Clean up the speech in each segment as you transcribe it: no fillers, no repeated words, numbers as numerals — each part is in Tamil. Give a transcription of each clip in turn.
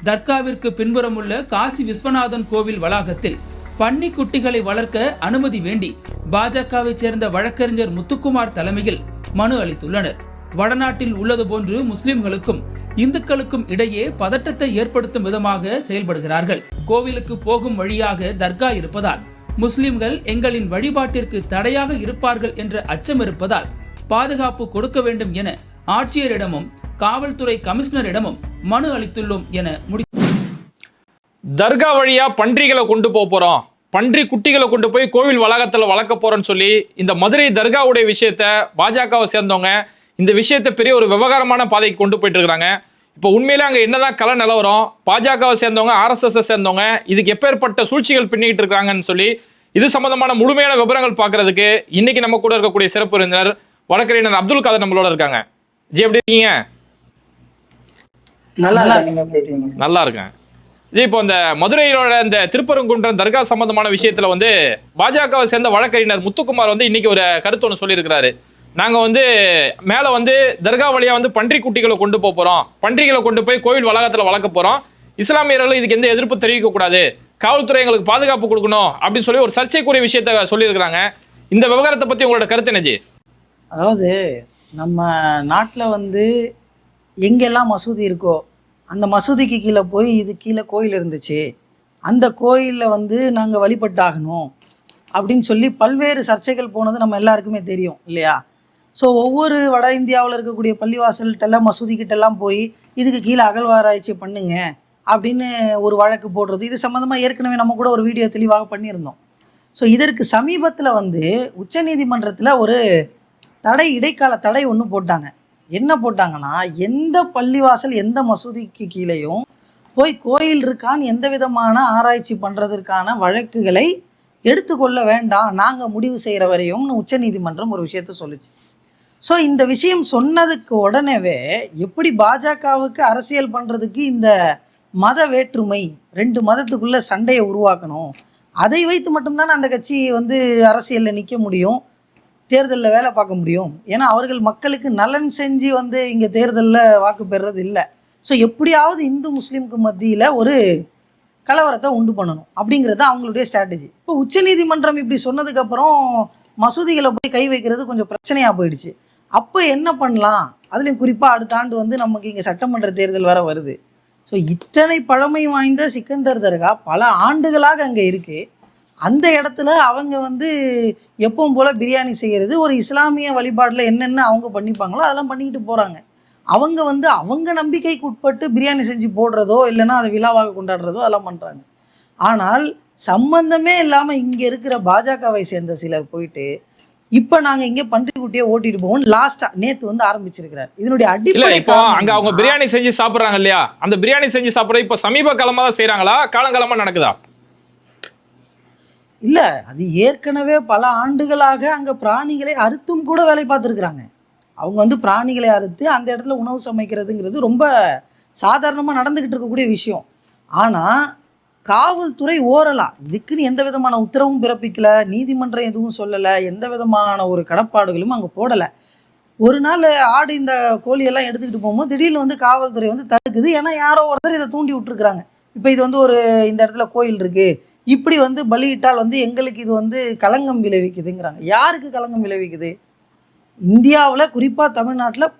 தர்காவிற்கு பின்புறம் உள்ள காசி விஸ்வநாதன் கோவில் வளாகத்தில் பன்னி குட்டிகளை வளர்க்க அனுமதி வேண்டி பாஜகவை சேர்ந்த வழக்கறிஞர் முத்துக்குமார் தலைமையில் மனு அளித்துள்ளனர். வடநாட்டில் உள்ளது போன்று முஸ்லிம்களுக்கும் இந்துக்களுக்கும் இடையே பதட்டத்தை ஏற்படுத்தும் விதமாக செயல்படுகிறார்கள். கோவிலுக்கு போகும் வழியாக தர்கா இருப்பதால் முஸ்லிம்கள் எங்களின் வழிபாட்டிற்கு தடையாக இருப்பார்கள் என்ற அச்சம் இருப்பதால் பாதுகாப்பு கொடுக்க வேண்டும் என ஆட்சியரிடமும் காவல்துறை கமிஷனரிடமும் மனு அளித்துள்ளோம் என தர்கா வழியா பன்றிகளை கொண்டு போறோம், பன்றி குட்டிகளை கொண்டு போய் கோவில் வளாகத்தில் வளர்க்க போறோம்னு சொல்லி இந்த மதுரை தர்காவுடைய விஷயத்த பாஜகவை சேர்ந்தவங்க இந்த விஷயத்தை பெரிய ஒரு விவகாரமான பாதைக்கு கொண்டு போயிட்டு இருக்காங்க. இப்போ உண்மையிலே அங்கே என்னதான் கல நிலவரம், பாஜகவை சேர்ந்தவங்க RSS சேர்ந்தவங்க இதுக்கு எப்பேற்பட்ட சூழ்ச்சிகள் பின்னிக்கிட்டு இருக்காங்கன்னு சொல்லி இது சம்பந்தமான முழுமையான விவரங்கள் பார்க்கறதுக்கு இன்னைக்கு நம்ம கூட இருக்கக்கூடிய சிறப்பு விருந்தினர் வழக்கறிஞர் அப்துல் காதர் நம்மளோட இருக்காங்க. ஜி எப்படி இருக்கீங்க? நல்லா இருக்கேன் ஜி. இப்போ இந்த மதுரையோட இந்த திருப்பரங்குன்றம் தர்கா சம்பந்தமான விஷயத்துல வந்து பாஜகவை சேர்ந்த வழக்கறிஞர் முத்துக்குமார் வந்து இன்னைக்கு ஒரு கருத்து ஒன்று சொல்லியிருக்கிறாரு. நாங்க வந்து மேல வந்து தர்கா வழியா வந்து பன்றி குட்டிகளை கொண்டு போறோம், பன்றிகளை கொண்டு போய் கோவில் வளாகத்துல வளர்க்க போறோம், இஸ்லாமியர்கள் இதுக்கு எந்த எதிர்ப்பு தெரிவிக்க கூடாது, காவல்துறை எங்களுக்கு பாதுகாப்பு கொடுக்கணும் அப்படின்னு சொல்லி ஒரு சர்ச்சைக்குரிய விஷயத்த சொல்லியிருக்கிறாங்க. இந்த விவகாரத்தை பத்தி உங்களோட கருத்து என்ன ஜி? அதாவது நம்ம நாட்டில் வந்து எங்கெல்லாம் மசூதி இருக்கோ அந்த மசூதிக்கு கீழே போய் இது கீழே கோயில் இருந்துச்சு, அந்த கோயிலில் வந்து நாங்கள் வழிபட்டாகணும் அப்படின்னு சொல்லி பல்வேறு சர்ச்சைகள் போனது நம்ம எல்லாருக்குமே தெரியும் இல்லையா? ஸோ ஒவ்வொரு வட இந்தியாவில் இருக்கக்கூடிய பள்ளிவாசல்கிட்டெல்லாம் மசூதிக்கிட்டெல்லாம் போய் இதுக்கு கீழே அகழ்வாராய்ச்சி பண்ணுங்க அப்படின்னு ஒரு வழக்கு போடுறது, இது சம்மந்தமாக ஏற்கனவே நம்ம கூட ஒரு வீடியோ தெளிவாக பண்ணியிருந்தோம். ஸோ இதற்கு சமீபத்தில் வந்து உச்சநீதிமன்றத்தில் ஒரு இடைக்கால தடை ஒன்று போட்டாங்க. என்ன போட்டாங்கன்னா, எந்த பள்ளிவாசல் எந்த மசூதிக்கு கீழேயும் போய் கோயில் இருக்கான்னு எந்த விதமான ஆராய்ச்சி பண்ணுறதற்கான வழக்குகளை எடுத்துக்கொள்ள வேண்டாம், நாங்கள் முடிவு செய்கிற வரையும்னு உச்சநீதிமன்றம் ஒரு விஷயத்த சொல்லிச்சு. ஸோ இந்த விஷயம் சொன்னதுக்கு உடனேவே எப்படி பாஜகவுக்கு அரசியல் பண்ணுறதுக்கு இந்த மத வேற்றுமை, 2 மதத்துக்குள்ளே சண்டையை உருவாக்கணும், அதை வைத்து மட்டும்தான் அந்த கட்சி வந்து அரசியலில் நிற்க முடியும், தேர்தலில் வேலை பார்க்க முடியும். ஏன்னா அவர்கள் மக்களுக்கு நலன் செஞ்சு வந்து இங்கே தேர்தலில் வாக்கு பெறுறது இல்லை. ஸோ எப்படியாவது இந்து முஸ்லீமுக்கு மத்தியில் ஒரு கலவரத்தை உண்டு பண்ணணும் அப்படிங்கிறது அவங்களுடைய ஸ்ட்ராட்டஜி. இப்போ உச்சநீதிமன்றம் இப்படி சொன்னதுக்கப்புறம் மசூதிகளை போய் கை வைக்கிறது கொஞ்சம் பிரச்சனையாக போயிடுச்சு. அப்போ என்ன பண்ணலாம், அதுலேயும் குறிப்பாக அடுத்த ஆண்டு வந்து நமக்கு இங்கே சட்டமன்ற தேர்தல் வர வருது. ஸோ இத்தனை பழமை வாய்ந்த சிக்கந்தர் தர்கா பல ஆண்டுகளாக அங்கே இருக்குது. அந்த இடத்துல அவங்க வந்து எப்பவும் போல் பிரியாணி செய்கிறது, ஒரு இஸ்லாமிய வழிபாட்டில் என்னென்ன அவங்க பண்ணிப்பாங்களோ அதெல்லாம் பண்ணிக்கிட்டு போகிறாங்க. அவங்க வந்து அவங்க நம்பிக்கைக்கு உட்பட்டு பிரியாணி செஞ்சு போடுறதோ இல்லைன்னா அதை விழாவாக கொண்டாடுறதோ அதெல்லாம் பண்ணுறாங்க. ஆனால் சம்பந்தமே இல்லாமல் இங்கே இருக்கிற பாஜகவை சேர்ந்த சிலர் போயிட்டு இப்போ நாங்கள் இங்கே பன்றி குட்டியை ஓட்டிட்டு போவோம் லாஸ்ட்டாக நேற்று வந்து ஆரம்பிச்சிருக்கிறார். இதனுடைய அடிப்படை அங்கே அவங்க பிரியாணி செஞ்சு சாப்பிட்றாங்க இல்லையா, அந்த பிரியாணி செஞ்சு சாப்பிட்றது இப்போ சமீப காலமாக தான் செய்கிறாங்களா, காலங்காலமாக நடக்குதா? இல்லை, அது ஏற்கனவே பல ஆண்டுகளாக அங்கே பிராணிகளை அறுத்தும் கூட வேலை பார்த்துருக்குறாங்க. அவங்க வந்து பிராணிகளை அறுத்து அந்த இடத்துல உணவு சமைக்கிறதுங்கிறது ரொம்ப சாதாரணமாக நடந்துக்கிட்டு இருக்கக்கூடிய விஷயம். ஆனால் காவல்துறை இதுக்குன்னு எந்த விதமான உத்தரவும் பிறப்பிக்கலை, நீதிமன்றம் எதுவும் சொல்லலை, எந்த விதமான ஒரு கடப்பாடுகளும் அங்கே போடலை. ஒரு நாள் ஆடு இந்த கோழியெல்லாம் எடுத்துக்கிட்டு போகும்போது திடீர்னு வந்து காவல்துறை வந்து தடுக்குது. ஏன்னா யாரோ ஒருத்தர் இதை தூண்டி விட்டுருக்குறாங்க. இப்போ இது வந்து ஒரு இந்த இடத்துல கோயில் இருக்குது, இப்படி வந்து பலியிட்டால் வந்து எங்களுக்கு இது வந்து களங்கம் விளைவிக்குதுங்கிறாங்க. யாருக்கு களங்கம் விளைவிக்குது? இந்தியாவில் குறிப்பாக தமிழ்நாட்டில்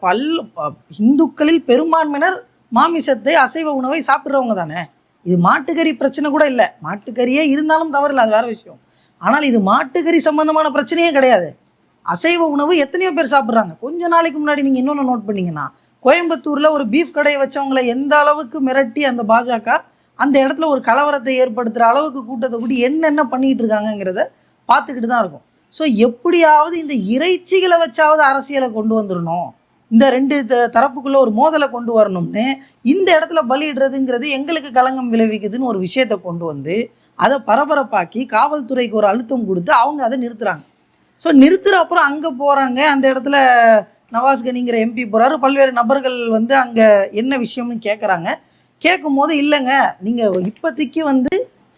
இந்துக்களில் பெரும்பான்மையினர் மாமிசத்தை அசைவ உணவை சாப்பிட்றவங்க தானே. இது மாட்டுக்கறி பிரச்சனை கூட இல்லை, மாட்டுக்கறியே இருந்தாலும் தவறில்லை, அது வேறு விஷயம். ஆனால் இது மாட்டுக்கறி சம்பந்தமான பிரச்சனையே கிடையாது. அசைவ உணவு எத்தனையோ பேர் சாப்பிட்றாங்க. கொஞ்ச நாளைக்கு முன்னாடி நீங்கள் இன்னொன்று நோட் பண்ணிங்கன்னா, கோயம்புத்தூரில் ஒரு பீஃப் கடையை வச்சவங்களை எந்த அளவுக்கு மிரட்டி அந்த பாஜக அந்த இடத்துல ஒரு கலவரத்தை ஏற்படுத்துகிற அளவுக்கு கூட்டத்தை கூட்டி என்னென்ன பண்ணிகிட்டு இருக்காங்கங்கிறத பார்த்துக்கிட்டு தான் இருக்கும். ஸோ எப்படியாவது இந்த இறைச்சிகளை வச்சாவது அரசியலை கொண்டு வந்துடணும், இந்த 2 தரப்புக்குள்ளே ஒரு மோதலை கொண்டு வரணும்னு இந்த இடத்துல பலியிடுறதுங்கிறது எங்களுக்கு களங்கம் விளைவிக்குதுன்னு ஒரு விஷயத்தை கொண்டு வந்து அதை பரபரப்பாக்கி காவல்துறைக்கு ஒரு அழுத்தம் கொடுத்து அவங்க அதை நிறுத்துகிறாங்க. ஸோ நிறுத்துகிற அப்புறம் அங்கே போகிறாங்க, அந்த இடத்துல நவாஸ் கனிங்கிற MP போகிறாரு, பல்வேறு நபர்கள் வந்து அங்கே என்ன விஷயம்னு கேட்குறாங்க. கேட்கும் போது இல்லைங்க, நீங்கள் இப்போதைக்கு வந்து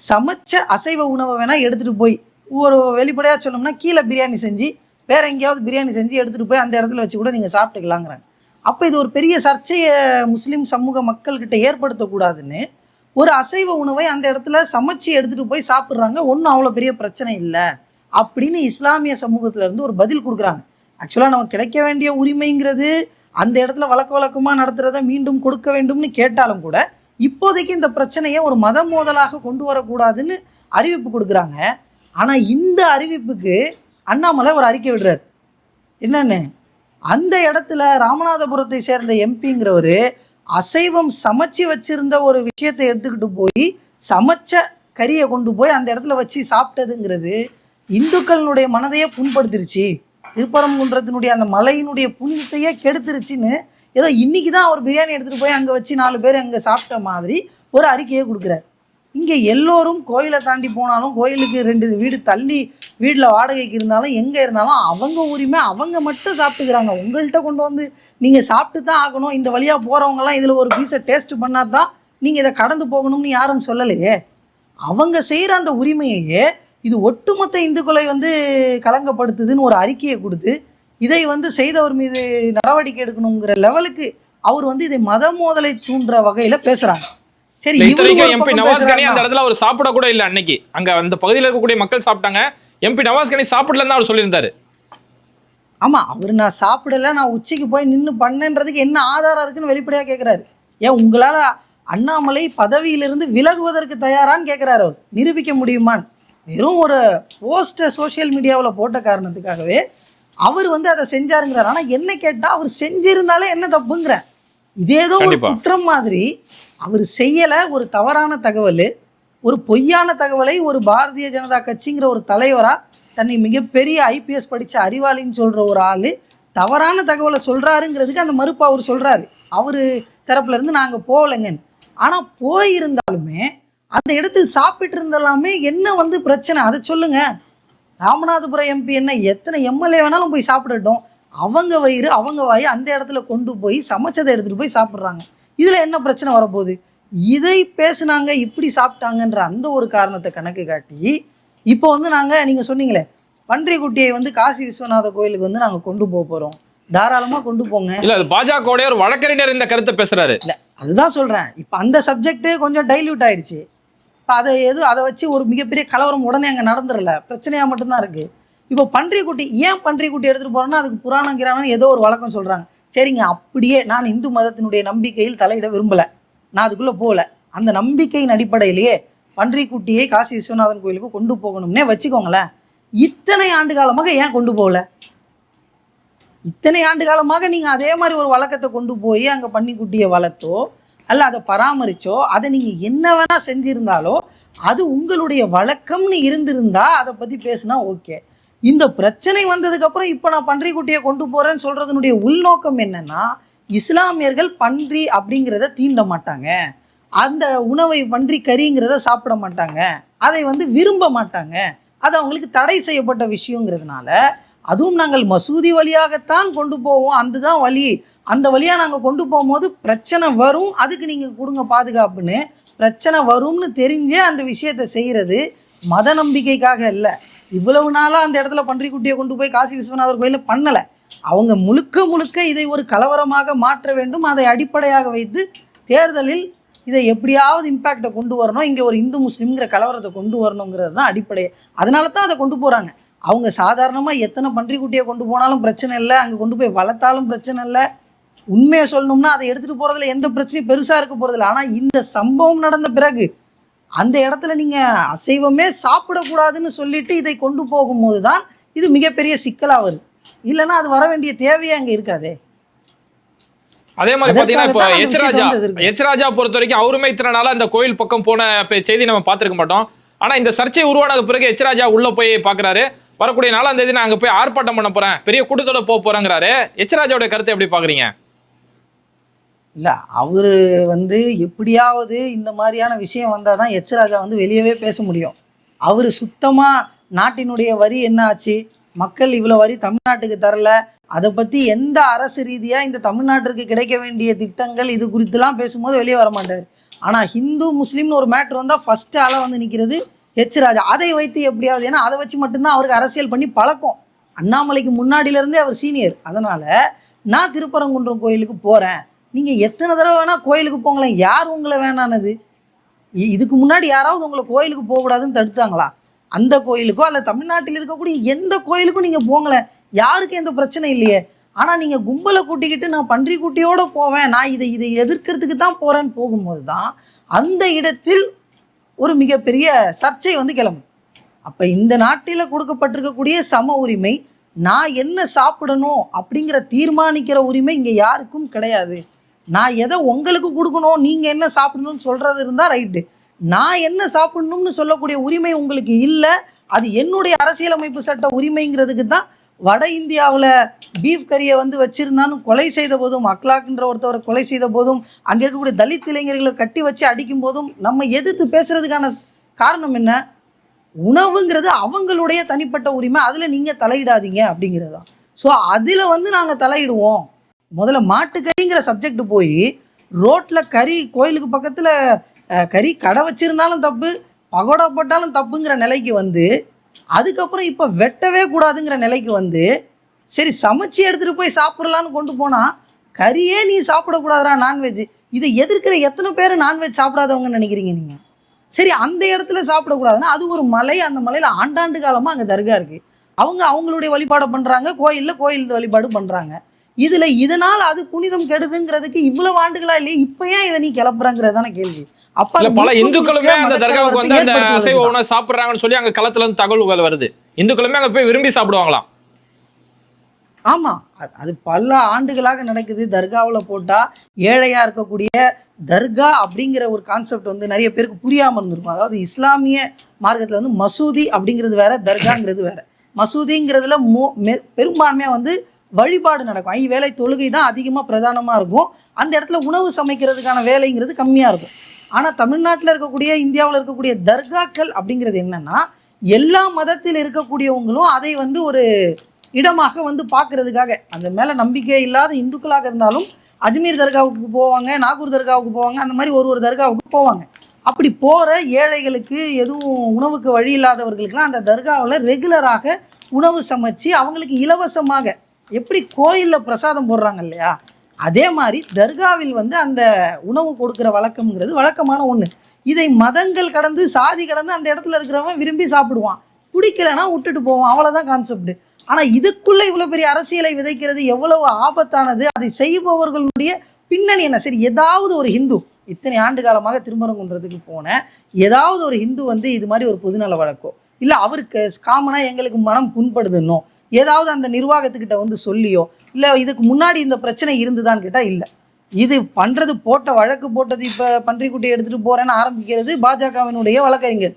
சமைச்ச அசைவ உணவை வேணால் எடுத்துகிட்டு போய் ஒரு வெளிப்படையாக சொன்னோம்னா கீழே பிரியாணி செஞ்சு வேறு எங்கேயாவது பிரியாணி செஞ்சு எடுத்துகிட்டு போய் அந்த இடத்துல வச்சு கூட நீங்கள் சாப்பிட்டுக்கலாங்கிறாங்க. அப்போ இது ஒரு பெரிய சர்ச்சையை முஸ்லீம் சமூக மக்கள்கிட்ட ஏற்படுத்தக்கூடாதுன்னு ஒரு அசைவ உணவை அந்த இடத்துல சமைச்சு எடுத்துகிட்டு போய் சாப்பிட்றாங்க. ஒன்றும் அவ்வளோ பெரிய பிரச்சனை இல்லை அப்படின்னு இஸ்லாமிய சமூகத்திலேருந்து ஒரு பதில் கொடுக்குறாங்க. ஆக்சுவலாக நமக்கு கிடைக்க வேண்டிய உரிமைங்கிறது அந்த இடத்துல வழக்கமாக நடத்துகிறத மீண்டும் கொடுக்க வேண்டும்னு கேட்டாலும் கூட இப்போதைக்கு இந்த பிரச்சனையை ஒரு மத மோதலாக கொண்டு வரக்கூடாதுன்னு அறிவிப்பு கொடுக்குறாங்க. ஆனால் இந்த அறிவிப்புக்கு அண்ணாமலை ஒரு அறிக்கை விடுறார். என்னன்னு, அந்த இடத்துல ராமநாதபுரத்தை சேர்ந்த எம்பிங்கிறவர் அசைவம் சமைச்சு வச்சிருந்த ஒரு விஷயத்தை எடுத்துக்கிட்டு போய் சமைச்ச கறியை கொண்டு போய் அந்த இடத்துல வச்சு சாப்பிட்டதுங்கிறது இந்துக்களினுடைய மனதையே புண்படுத்திருச்சு, திருப்பரங்குன்றத்தினுடைய அந்த மலையினுடைய புனிதத்தையே கெடுத்துருச்சுன்னு ஏதோ இன்னைக்கு தான் அவர் பிரியாணி எடுத்துகிட்டு போய் அங்கே வச்சு 4 பேர் அங்கே சாப்பிட்ட மாதிரி ஒரு அறிக்கையை கொடுக்குறாரு. இங்கே எல்லோரும் கோயிலை தாண்டி போனாலும், கோயிலுக்கு 2 வீடு தள்ளி வீட்டில் வாடகைக்கு இருந்தாலும், எங்கே இருந்தாலும் அவங்க உரிமை அவங்க மட்டும் சாப்பிட்டுக்கிறாங்க. உங்கள்கிட்ட கொண்டு வந்து நீங்கள் சாப்பிட்டு தான் ஆகணும், இந்த வழியாக போகிறவங்கலாம் இதில் ஒரு பீஸை டேஸ்ட் பண்ணால் தான் நீங்கள் இதை கடந்து போகணும்னு யாரும் சொல்லலையே. அவங்க செய்கிற அந்த உரிமையையே இது ஒட்டுமொத்த இந்துக்களை கலங்கப்படுத்துதுன்னு ஒரு அறிக்கையை கொடுத்து இதை செய்தவர் மீது நடவடிக்கை எடுக்கணுங்கிற லெவலுக்கு அவர் இதை மத மோதலை தூண்டுற வகையில் பேசுகிறாங்க. சரி, எம்பி நவாஸ் கனி அந்த இடத்துல அவர் சாப்பிட கூட இல்லை. அன்னைக்கு அங்க அந்த பகுதியில் இருக்கக்கூடிய மக்கள் சாப்பிட்டாங்க. எம்பி நவாஸ் கனி சாப்பிடலன்னு அவர் சொல்லியிருந்தாரு. ஆமா, அவர் நான் சாப்பிடல, நான் உச்சிக்கு போய் நின்று பண்ணன்றதுக்கு என்ன ஆதாரம் இருக்குன்னு வெளிப்படையா கேட்கிறாரு. ஏன் உங்களால அண்ணாமலை பதவியிலிருந்து விலகுவதற்கு தயாரான்னு கேட்கிறாரு. அவர் நிரூபிக்க முடியுமான்னு வெறும் ஒரு போஸ்ட சோசியல் மீடியாவில் போட்ட காரணத்துக்காகவே அவர் அதை செஞ்சாருங்கிறார். ஆனால் என்ன கேட்டால் அவர் செஞ்சிருந்தாலே என்ன தப்புங்கிற இதேதோ ஒரு குற்றம் மாதிரி அவர் செய்யலை. ஒரு தவறான தகவல், ஒரு பொய்யான தகவலை ஒரு பாரதிய ஜனதா கட்சிங்கிற ஒரு தலைவராக தன்னை மிகப்பெரிய ஐபிஎஸ் படித்த அறிவாளின்னு சொல்கிற ஒரு ஆள் தவறான தகவலை சொல்கிறாருங்கிறதுக்கு அந்த மறுப்பு அவர் சொல்கிறாரு. அவர் தரப்புலேருந்து நாங்கள் போகலைங்கன்னு. ஆனால் போயிருந்தாலுமே அந்த இடத்தில் சாப்பிட்டு இருந்தாலுமே என்ன பிரச்சனை அதை சொல்லுங்கள். ராமநாதபுரம் எம்பி என்ன எத்தனை எம்எல்ஏ வேணாலும் போய் சாப்பிடட்டும், அவங்க வயிறு அவங்க வாய் அந்த இடத்துல கொண்டு போய் சமைச்சதை எடுத்துகிட்டு போய் சாப்பிட்றாங்க. இதில் என்ன பிரச்சனை வரப்போகுது? இதை பேசுனாங்க, இப்படி சாப்பிட்டாங்கன்ற அந்த ஒரு காரணத்தை கணக்கு காட்டி இப்போ நீங்கள் சொன்னீங்களே பன்றிக்குட்டியை காசி விஸ்வநாத கோயிலுக்கு நாங்கள் கொண்டு போக போகிறோம், தாராளமாக கொண்டு போங்க. இல்லை, அது பாஜகவுடைய ஒரு வழக்கறிஞர் இந்த கருத்தை பேசுகிறாரு. இல்லை, அதுதான் சொல்கிறேன். இப்போ அந்த சப்ஜெக்டே கொஞ்சம் டைல்யூட் ஆகிடுச்சு. இப்போ அதை வச்சு ஒரு மிகப்பெரிய கலவரம் உடனே அங்கே நடந்துடல, பிரச்சனையாக மட்டும்தான் இருக்குது. இப்போ பன்றிக்குட்டி ஏன் பன்றிக்குட்டி எடுத்துகிட்டு போகிறோன்னா அதுக்கு புராணம் கிராணம் ஏதோ ஒரு வழக்கம் சொல்கிறாங்க. சரிங்க, அப்படியே நான் இந்து மதத்தினுடைய நம்பிக்கையில் தலையிட விரும்பலை, நான் அதுக்குள்ளே போகல. அந்த நம்பிக்கையின் அடிப்படையிலேயே பன்றிக்குட்டியை காசி விஸ்வநாதன் கோயிலுக்கு கொண்டு போகணும்னே வச்சுக்கோங்களேன். இத்தனை ஆண்டு காலமாக ஏன் கொண்டு போகல? இத்தனை ஆண்டு காலமாக நீங்கள் அதே மாதிரி ஒரு வழக்கத்தை கொண்டு போய் அங்கே பன்னிக்குட்டியை வளர்த்தோ அல்ல அதை பராமரித்தோ அதை நீங்கள் என்ன வேணால் செஞ்சுருந்தாலோ அது உங்களுடைய வழக்கம்னு இருந்திருந்தா அதை பற்றி பேசுனா ஓகே. இந்த பிரச்சனை வந்ததுக்கப்புறம் இப்போ நான் பன்றிக்குட்டியை கொண்டு போகிறேன்னு சொல்கிறதுனுடைய உள்நோக்கம் என்னென்னா, இஸ்லாமியர்கள் பன்றி அப்படிங்கிறத தீண்ட மாட்டாங்க, அந்த உணவை பன்றி கறிங்கிறத சாப்பிட மாட்டாங்க, அதை விரும்ப மாட்டாங்க, அது அவங்களுக்கு தடை செய்யப்பட்ட விஷயங்கிறதுனால அதுவும் நாங்கள் மசூதி வழியாகத்தான் கொண்டு போவோம், அதுதான் வழி, அந்த வழியாக நாங்கள் கொண்டு போகும்போது பிரச்சனை வரும், அதுக்கு நீங்கள் கொடுங்க பாதுகாப்புன்னு. பிரச்சனை வரும்னு தெரிஞ்சே அந்த விஷயத்தை செய்கிறது மத நம்பிக்கைக்காக இல்லை. இவ்வளவு நாளாக அந்த இடத்துல பன்றிக்குட்டியை கொண்டு போய் காசி விஸ்வநாதர் கோயிலில் பண்ணலை. அவங்க முழுக்க இதை ஒரு கலவரமாக மாற்ற வேண்டும், அதை அடிப்படையாக வைத்து தேர்தலில் இதை எப்படியாவது இம்பேக்டை கொண்டு வரணும், இங்கே ஒரு இந்து முஸ்லீம்ங்கிற கலவரத்தை கொண்டு வரணுங்கிறது தான் அடிப்படை. அதனால தான் அதை கொண்டு போகிறாங்க. அவங்க சாதாரணமாக எத்தனை பன்றிக்குட்டியை கொண்டு போனாலும் பிரச்சனை இல்லை, அங்கே கொண்டு போய் வளர்த்தாலும் பிரச்சனை இல்லை. உண்மையை சொல்லணும்னா அதை எடுத்துகிட்டு போகிறதுல எந்த பிரச்சனையும் பெருசாக இருக்க போகிறதில்ல. ஆனால் இந்த சம்பவம் நடந்த பிறகு அந்த இடத்துல நீங்கள் அசைவமே சாப்பிடக்கூடாதுன்னு சொல்லிட்டு இதை கொண்டு போகும்போது தான் இது மிகப்பெரிய சிக்கலாக வருது. இல்லைன்னா அது வர வேண்டிய தேவையே அங்கே இருக்காதே. அதே மாதிரி பாத்தீங்கன்னா இப்போ எச்ராஜா பொறுத்த வரைக்கும் அவருமே இத்தனை நாளா அந்த கோயில் பக்கம் போன செய்தி நம்ம பார்த்திருக்க மாட்டோம். ஆனா இந்த சர்ச்சை உருவான பிறகு எச்ராஜா உள்ள போய் பாக்குறாரு. வரக்கூடிய 4ஆம் தேதி நான் அங்க போய் ஆர்ப்பாட்டம் பண்ண போறேன், பெரிய கூட்டத்தோட போறேங்கிறாரு. எச்ராஜாவோட கருத்தை எப்படி பாக்குறீங்க? இல்லை, அவர் எப்படியாவது இந்த மாதிரியான விஷயம் வந்தால் தான் எச்ராஜா வெளியவே பேச முடியும். அவர் சுத்தமாக நாட்டினுடைய வரி என்ன ஆச்சு, மக்கள் இவ்வளோ வரி தமிழ்நாட்டுக்கு தரல, அதை பற்றி எந்த அரசு ரீதியாக இந்த தமிழ்நாட்டிற்கு கிடைக்க வேண்டிய திட்டங்கள் இது குறித்துலாம் பேசும்போது வெளியே வர மாட்டார். ஆனால் ஹிந்து முஸ்லீம்னு ஒரு மேட்ரு வந்தால் ஃபஸ்ட்டு ஆளாக நிற்கிறது எச்ராஜா. அதை வைத்து எப்படியாவது, ஏன்னா அதை வச்சு மட்டும்தான் அவருக்கு அரசியல் பண்ணி பழக்கம். அண்ணாமலைக்கு முன்னாடியிலேருந்தே அவர் சீனியர். அதனால் நான் திருப்பரங்குன்றம் கோயிலுக்கு போகிறேன், நீங்கள் எத்தனை தடவை வேணால் கோயிலுக்கு போங்களேன், யார் உங்களை வேணானது? இதுக்கு முன்னாடி யாராவது உங்களை கோயிலுக்கு போகக்கூடாதுன்னு தடுத்தாங்களா? அந்த கோயிலுக்கோ அல்ல தமிழ்நாட்டில் இருக்கக்கூடிய எந்த கோயிலுக்கும் நீங்கள் போங்களேன், யாருக்கும் எந்த பிரச்சனை இல்லையே. ஆனால் நீங்கள் கும்பலை கூட்டிக்கிட்டு நான் பன்றி குட்டியோடு போவேன், நான் இதை எதிர்க்கிறதுக்கு தான் போகிறேன்னு போகும்போது தான் அந்த இடத்தில் ஒரு மிகப்பெரிய சர்ச்சை வந்து கிளம்பும். அப்போ இந்த நாட்டில் கொடுக்கப்பட்டிருக்கக்கூடிய சம உரிமை, நான் என்ன சாப்பிடணும் அப்படிங்கிற தீர்மானிக்கிற உரிமை இங்கே யாருக்கும் கிடையாது. நான் எதை உங்களுக்கு கொடுக்கணும், நீங்கள் என்ன சாப்பிடணும்னு சொல்கிறது இருந்தால் ரைட்டு, நான் என்ன சாப்பிடணும்னு சொல்லக்கூடிய உரிமை உங்களுக்கு இல்லை. அது என்னுடைய அரசியலமைப்பு சட்ட உரிமைங்கிறதுக்கு தான் வட இந்தியாவில் பீஃப் கறியை வந்து வச்சுருந்தாலும் கொலை செய்த போதும், அக்லாக்ன்ற ஒருத்தவரை கொலை செய்த போதும், அங்கே இருக்கக்கூடிய தலித் இளைஞர்களை கட்டி வச்சு அடிக்கும் போதும் நம்ம எதிர்த்து பேசுகிறதுக்கான காரணம் என்ன? உணவுங்கிறது அவங்களுடைய தனிப்பட்ட உரிமை, அதில் நீங்கள் தலையிடாதீங்க அப்படிங்கிறது தான். ஸோ அதில் வந்து நாங்கள் தலையிடுவோம். முதல்ல மாட்டுக்கறிங்கிற சப்ஜெக்ட் போய் ரோட்டில் கறி, கோயிலுக்கு பக்கத்தில் கறி கடை வச்சுருந்தாலும் தப்பு, பகோடா போட்டாலும் தப்புங்கிற நிலைக்கு வந்து, அதுக்கப்புறம் இப்போ வெட்டவே கூடாதுங்கிற நிலைக்கு வந்து, சரி சமைச்சு எடுத்துகிட்டு போய் சாப்பிட்லான்னு கொண்டு போனால் கறியே நீ சாப்பிடக்கூடாதுடா நான்வெஜ். இதை எதிர்க்கிற எத்தனை பேர் நான்வெஜ் சாப்பிடாதவங்கன்னு நினைக்கிறீங்க நீங்கள்? சரி அந்த இடத்துல சாப்பிடக்கூடாதுன்னா அது ஒரு மலை, அந்த மலையில் ஆண்டாண்டு காலமாக அங்கே தர்கா இருக்குது, அவங்களுடைய வழிபாடை பண்ணுறாங்க, கோயில் வழிபாடு பண்ணுறாங்க. இதனால் அது புனிதம் கெடுதுங்கிறதுக்கு இவ்வளவு ஆண்டுகளா இல்லையே, இப்போ ஏன் இதை நீ கிளப்புறாங்கிறது தானே கேள்வி. அப்ப பல இந்துக்களுமே அந்த தர்காவுக்கு வந்து அந்த அசைவ உணவு சாப்பிடுறாங்கன்னு சொல்லி அங்க களத்துல இருந்து தகவல்கள் வருது. இந்துக்களுமே அங்க போய் விரும்பி சாப்பிடுவாங்களாம். ஆமா, அது பல ஆண்டுகளாக நடக்குது. தர்காவில் போட்டா ஏழையா இருக்கக்கூடிய தர்கா அப்படிங்கிற ஒரு கான்செப்ட் வந்து நிறைய பேருக்கு புரியாம இருந்திருக்கும். அதாவது இஸ்லாமிய மார்க்கத்துல வந்து மசூதி அப்படிங்கிறது வேற, தர்காங்கிறது வேற. மசூதிங்கிறதுல பெரும்பான்மையா வந்து வழிபாடு நடக்கும், வேலை தொழுகை தான் அதிகமாக பிரதானமாக இருக்கும். அந்த இடத்துல உணவு சமைக்கிறதுக்கான வேலைங்கிறது கம்மியாக இருக்கும். ஆனால் தமிழ்நாட்டில் இருக்கக்கூடிய, இந்தியாவில் இருக்கக்கூடிய தர்காக்கள் அப்படிங்கிறது என்னென்னா, எல்லா மதத்தில் இருக்கக்கூடியவங்களும் அதை வந்து ஒரு இடமாக வந்து பார்க்குறதுக்காக, அந்த மேலே நம்பிக்கை இல்லாத இந்துக்களாக இருந்தாலும் அஜ்மீர் தர்காவுக்கு போவாங்க, நாகூர் தர்காவுக்கு போவாங்க, அந்த மாதிரி ஒரு தர்காவுக்கு போவாங்க. அப்படி போகிற ஏழைகளுக்கு, எதுவும் உணவுக்கு வழி இல்லாதவர்களுக்கெல்லாம் அந்த தர்காவில் ரெகுலராக உணவு சமைச்சு அவங்களுக்கு இலவசமாக, எப்படி கோயிலில் பிரசாதம் போடுறாங்க இல்லையா, அதே மாதிரி தர்காவில் வந்து அந்த உணவு கொடுக்குற வழக்கம்ங்கிறது வழக்கமான ஒன்று. இதை மதங்கள் கடந்து, சாதி கடந்து அந்த இடத்துல இருக்கிறவன் விரும்பி சாப்பிடுவான், பிடிக்கலைன்னா விட்டுட்டு போவான், அவ்வளோதான் கான்செப்ட். ஆனால் இதுக்குள்ளே இவ்வளோ பெரிய அரசியலை விதைக்கிறது எவ்வளவு ஆபத்தானது, அதை செய்பவர்களுடைய பின்னணி என்ன? சரி, ஏதாவது ஒரு ஹிந்து, இத்தனை ஆண்டு காலமாக திருப்பரங்குன்றத்துக்கு போன ஏதாவது ஒரு ஹிந்து வந்து இது மாதிரி ஒரு பொதுநல வழக்கோ, இல்லை அவருக்கு காமனாக எங்களுக்கு மனம் புண்படுதுன்னோ ஏதாவது அந்த நிர்வாகத்துக்கிட்ட வந்து சொல்லியோ, இல்லை இதுக்கு முன்னாடி இந்த பிரச்சனை இருந்துதான்னு கேட்டால் இல்லை. இது பண்ணுறது, வழக்கு போட்டது, இப்போ பன்றிக்குட்டியை எடுத்துகிட்டு போகிறேன்னு ஆரம்பிக்கிறது பாஜகவினுடைய வழக்கறிஞர்.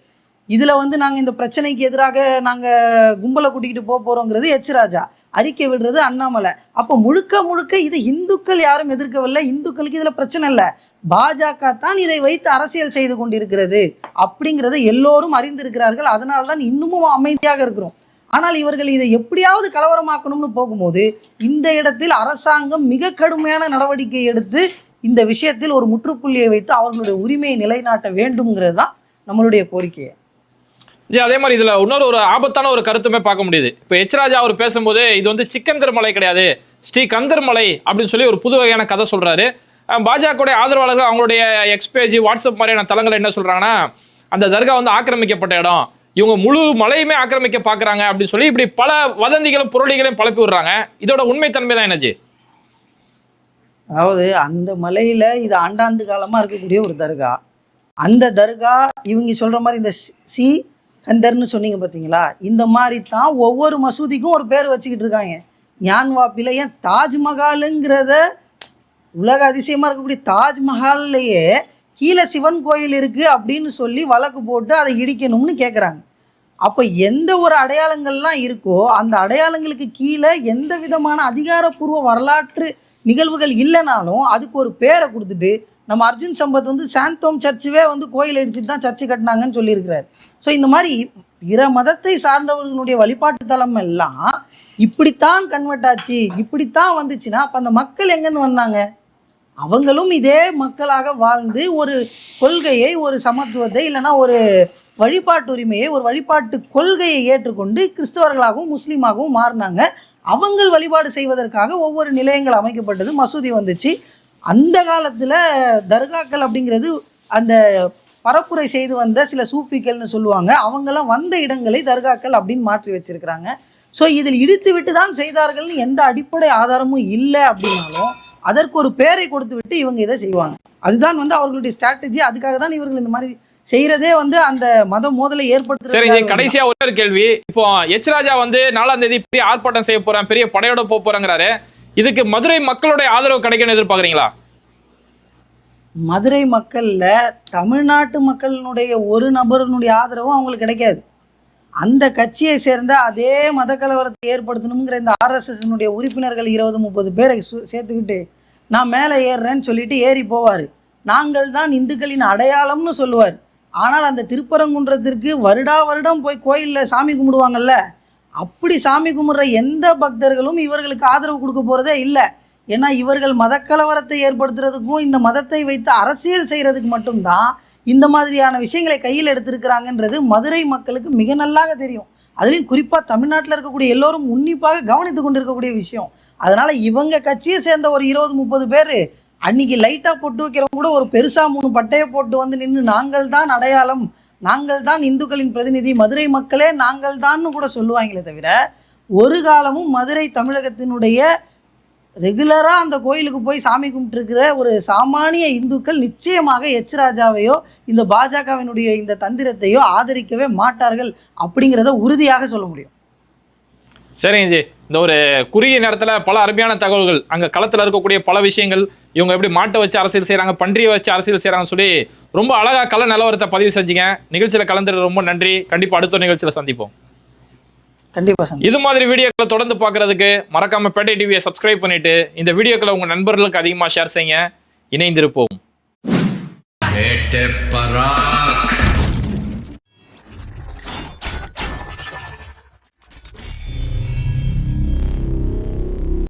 இதில் வந்து நாங்கள் இந்த பிரச்சனைக்கு எதிராக நாங்கள் கும்பலை கூட்டிக்கிட்டு போகிறோங்கிறது எச் ராஜா, அறிக்கை விடுறது அண்ணாமலை. அப்போ முழுக்க இது இந்துக்கள் யாரும் எதிர்க்கவில்லை, இந்துக்களுக்கு இதில் பிரச்சனை இல்லை, பாஜக தான் இதை வைத்து அரசியல் செய்து கொண்டிருக்கிறது அப்படிங்கிறத எல்லோரும் அறிந்திருக்கிறார்கள். அதனால தான் இன்னமும் அமைதியாக இருக்கிறோம். ஆனால் இவர்கள் இதை எப்படியாவது கலவரமாக்கணும்னு போகும்போது இந்த இடத்தில் அரசாங்கம் மிக கடுமையான நடவடிக்கை எடுத்து இந்த விஷயத்தில் ஒரு முற்றுப்புள்ளியை வைத்து அவர்களுடைய உரிமையை நிலைநாட்ட வேண்டும்ங்கிறது தான் நம்மளுடைய கோரிக்கையை. அதே மாதிரி இதுல இன்னொரு ஆபத்தான ஒரு கருத்துமே பார்க்க முடியுது. இப்போ எச் ராஜா அவர் பேசும்போது இது வந்து சிக்கந்தர் மலை கிடையாது, ஸ்ரீ கந்தர் மலை அப்படின்னு சொல்லி ஒரு புது வகையான கதை சொல்றாரு. பாஜக ஆதரவாளர்கள் அவங்களுடைய எக்ஸ்பேஜ், வாட்ஸ்அப் மாதிரியான தளங்கள் என்ன சொல்றாங்கன்னா, அந்த தர்கா வந்து ஆக்கிரமிக்கப்பட்ட இடம், இவங்க முழு மலையுமே ஆக்கிரமிக்க பாக்குறாங்க அப்படின்னு சொல்லி இப்படி பல வதந்திகளும் புரளிகளையும் பரப்பி விடுறாங்க. இதோட உண்மைத்தன்மை தான் என்னஜி? அதாவது அந்த மலையில இது ஆண்டாண்டு காலமா இருக்கக்கூடிய ஒரு தர்கா. அந்த தர்கா இவங்க சொல்ற மாதிரி இந்த சி கந்தர்னு சொன்னீங்க பார்த்தீங்களா, இந்த மாதிரி தான் ஒவ்வொரு மசூதிக்கும் ஒரு பேர் வச்சுக்கிட்டு இருக்காங்க. ஞான்வாப்பில ஏன் தாஜ்மஹாலுங்கிறத, உலக அதிசயமாக இருக்கக்கூடிய தாஜ்மஹால்லையே கீழே சிவன் கோயில் இருக்குது அப்படின்னு சொல்லி வழக்கு போட்டு அதை இடிக்கணும்னு கேட்குறாங்க. அப்போ எந்த ஒரு அடையாளங்கள்லாம் இருக்கோ அந்த அடையாளங்களுக்கு கீழே எந்த விதமான அதிகாரப்பூர்வ வரலாற்று நிகழ்வுகள் இல்லைனாலும் அதுக்கு ஒரு பேரை கொடுத்துட்டு, நம்ம அர்ஜுன் சம்பத் வந்து சாந்தோம் சர்ச்சுவே வந்து கோயில் அடிச்சுட்டு தான் சர்ச்சு கட்டினாங்கன்னு சொல்லியிருக்கிறார். ஸோ இந்த மாதிரி பிற மதத்தை சார்ந்தவர்களுடைய வழிபாட்டு தலம் எல்லாம் இப்படித்தான் கன்வெர்ட் ஆச்சு, இப்படித்தான் வந்துச்சுன்னா அப்போ அந்த மக்கள் எங்கேருந்து வந்தாங்க? அவங்களும் இதே மக்களாக வாழ்ந்து ஒரு கொள்கையை, ஒரு சமத்துவத்தை, இல்லைன்னா ஒரு வழிபாட்டு உரிமையை, ஒரு வழிபாட்டு கொள்கையை ஏற்றுக்கொண்டு கிறிஸ்தவர்களாகவும் முஸ்லீமாகவும் மாறினாங்க. அவங்க வழிபாடு செய்வதற்காக ஒவ்வொரு நிலையங்கள் அமைக்கப்பட்டது, மசூதி வந்துச்சு. அந்த காலத்தில் தர்காக்கள் அப்படிங்கிறது அந்த பரப்புரை செய்து வந்த சில சூஃபிக்கள்னு சொல்லுவாங்க, அவங்கெல்லாம் வந்த இடங்களை தர்காக்கள் அப்படின்னு மாற்றி வச்சிருக்கிறாங்க. ஸோ இதில் இடித்து விட்டு தான் செய்தார்கள்னு எந்த அடிப்படை ஆதாரமும் இல்லை அப்படின்னாலும் அதற்கு ஒரு பேரை கொடுத்து விட்டு இவங்க இதை செய்வாங்க. அதுதான் அவர்களுடைய ஸ்ட்ராட்டஜி. அதுக்காக தான் இவர்கள் இந்த மாதிரி செய்யறதே அந்த மத மோதலை ஏற்படுத்துறது. சரி, கடைசியா ஒரு கேள்வி. இப்போ எச் ராஜா 4ஆம் தேதி பெரிய ஆர்ப்பாட்டம் செய்ய போறேன், பெரிய படையோட போறாங்கிறாரு. இதுக்கு மதுரை மக்களுடைய ஆதரவு கிடைக்கும்னு எதிர்பார்க்குறீங்களா? மதுரை மக்கள்ல தமிழ்நாட்டு மக்களினுடைய ஒரு நபருடைய ஆதரவும் அவங்களுக்கு கிடைக்காது. அந்த கட்சியை சேர்ந்த அதே மத கலவரத்தை ஏற்படுத்தணுங்கிற இந்த ஆர்எஸ்எஸ்னுடைய உறுப்பினர்கள் 20-30 பேரை சேர்த்துக்கிட்டு நான் மேலே ஏறுறேன்னு சொல்லிட்டு ஏறி போவார். நாங்கள் தான் இந்துக்களின் அடையாளம்னு சொல்லுவார். ஆனால் அந்த திருப்பரங்குன்றத்திற்கு வருடம் போய் கோயிலில் சாமி கும்பிடுவாங்கல்ல, அப்படி சாமி கும்பிட்ற எந்த பக்தர்களும் இவர்களுக்கு ஆதரவு கொடுக்க போகிறதே இல்லை. ஏன்னா இவர்கள் மதக்கலவரத்தை ஏற்படுத்துறதுக்கும் இந்த மதத்தை வைத்து அரசியல் செய்கிறதுக்கு மட்டும்தான் இந்த மாதிரியான விஷயங்களை கையில் எடுத்திருக்கிறாங்கன்றது மதுரை மக்களுக்கு மிக நல்லாக தெரியும். அதுலேயும் குறிப்பாக தமிழ்நாட்டில் இருக்கக்கூடிய எல்லோரும் உன்னிப்பாக கவனித்து கொண்டிருக்கக்கூடிய விஷயம். அதனால் இவங்க கட்சியை சேர்ந்த ஒரு 20-30 பேர் அன்றைக்கி லைட்டாக பொட்டு வைக்கிறவங்க கூட ஒரு பெருசாக 3 பட்டையை போட்டு நின்று நாங்கள் தான் அடையாளம், நாங்கள் தான் இந்துக்களின் பிரதிநிதி, மதுரை மக்களே நாங்கள் தான்னு கூட சொல்லுவாங்களே தவிர ஒரு காலமும் மதுரை தமிழகத்தினுடைய ரெகுலராக அந்த கோயிலுக்கு போய் சாமி கும்பிட்டுருக்கிற ஒரு சாமானிய இந்துக்கள் நிச்சயமாக எச் ராஜாவையோ இந்த பாஜகவினுடைய இந்த தந்திரத்தையோ ஆதரிக்கவே மாட்டார்கள் அப்படிங்கிறத உறுதியாக சொல்ல முடியும். சரிங்க ஜி, இந்த ஒரு குறுகிய நேரத்தில் பல அருமையான தகவல்கள், அங்கே களத்தில் இருக்கக்கூடிய பல விஷயங்கள், இவங்க எப்படி மாட்டை வச்சு அரசியல் செய்கிறாங்க, பன்றியை வச்சு அரசியல் செய்கிறாங்கன்னு சொல்லி ரொம்ப அழகாக கள நிலவரத்தை பதிவு செஞ்சீங்க. நிகழ்ச்சியில் கலந்துட்டு ரொம்ப நன்றி. கண்டிப்பாக அடுத்த நிகழ்ச்சியில் சந்திப்போம். கண்டிப்பாக இது மாதிரி வீடியோக்களை தொடர்ந்து பார்க்கறதுக்கு மறக்காம பேட்டை டிவியை சப்ஸ்கிரைப் பண்ணிட்டு இந்த வீடியோக்களை உங்க நண்பர்களுக்கு அதிகமாக ஷேர் செய்யுங்க. இணைந்திருப்போம்.